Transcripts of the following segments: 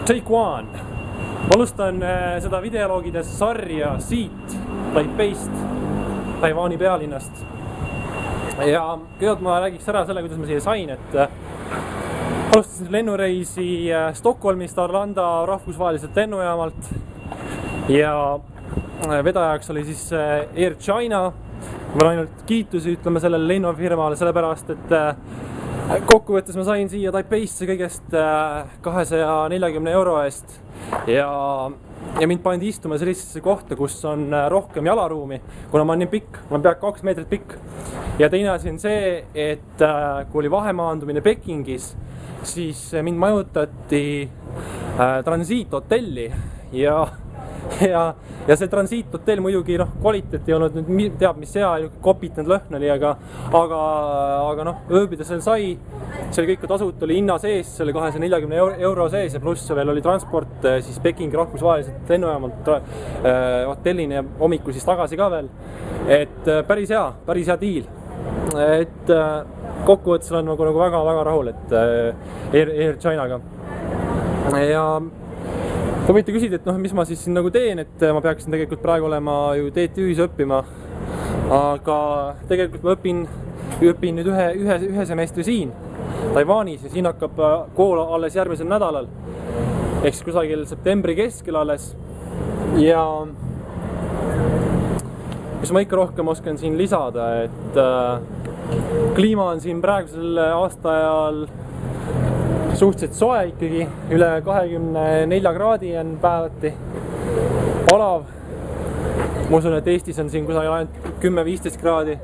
Take one. Ma alustan seda videoloogide sarja siit Taipeist, Taiwani pealinnast. Ja kõigepealt ma räägiks ära selle, kuidas ma siia sain, et alustasin lennureisi Stockholmist Arlanda rahvusvaheliselt lennujaamalt ja vedajaks oli siis Air China. Ma ainult kiitusi ütleme sellele lennufirmale, sellepärast et kokkuvõttes ma sain siia Taipeisse kõigest 240 euro eest ja mind pandi istuma sellisesse kohta, kus on rohkem jalaruumi, kuna ma olen nii pikk, ma olen peaaegu 2 meetrit pikk. Ja teine asi on see, et kui oli vahemaandumine Pekingis, siis mind majutati transiithotelli ja see transiithotell muidugi kvaliteet ei olnud nüüd teab mis hea, kopitanud lõhn oli, aga ööbida seal sai, see oli kõik tasuta, oli hinna sees, see oli 240 euro sees ja pluss veel oli transport siis Pekingi rahvusvaheliselt lennujaamalt hotellini ja hommikul siis tagasi ka veel, et päris hea diil, et kokkuvõttes olen nagu väga rahul, et Air Chinaga ja te võite küsida, et mis ma siis siin nagu teen, et ma peaksin tegelikult praegu olema ju TTÜ-s õppima, aga tegelikult ma õpin nüüd ühe semestri siin Taiwanis ja siin hakkab kool alles järgmisel nädalal, ehk siis kusagil septembri keskel alles ja mis ma ikka rohkem oskan siin lisada, et kliima on siin praegusel aastaajal suhteliselt soe ikkagi, üle 24 kraadi on päevati, palav. Ma usun, et Eestis on siin kusagil ainult 10-15 kraadi.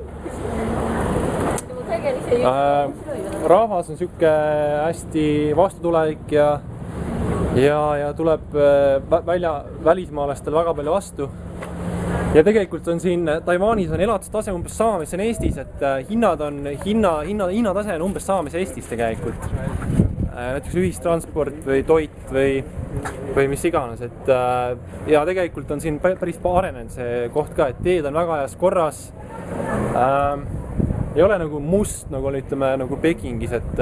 Rahvas on siuke hästi vastutulevik ja tuleb välismaalastel väga palju vastu. Ja tegelikult on siin Taiwanis on elatustase umbes sama, mis on Eestis, et hinnatase on umbes sama, mis Eestis tegelikult. Näiteks ühistransport või toit või mis iganes, et ja tegelikult on siin päris arenenud see koht ka, et teed on väga heas korras, ei ole nagu must, nagu oli ütleme nagu Pekingis, et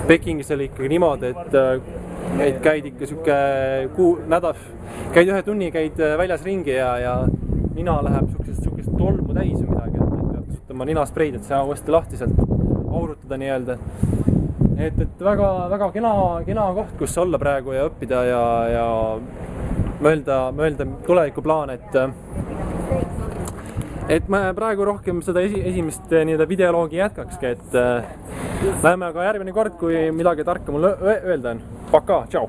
Pekingis oli ikkagi niimoodi, et käid ikka siuke nädal, käid 1 tunni, käid väljas ringi ja nina läheb siukest tolmu täis või midagi, et pead sütama ninaspreid, et see uuesti lahti sealt aurutada nii-öelda. Et väga kena koht, kus olla praegu ja õppida ja mõelda tulevikuplaan, et ma praegu rohkem seda esimest videoloogi jätkakski, et näeme aga järgmine kord, kui midagi tarka mul öelda on. Paka, tšau!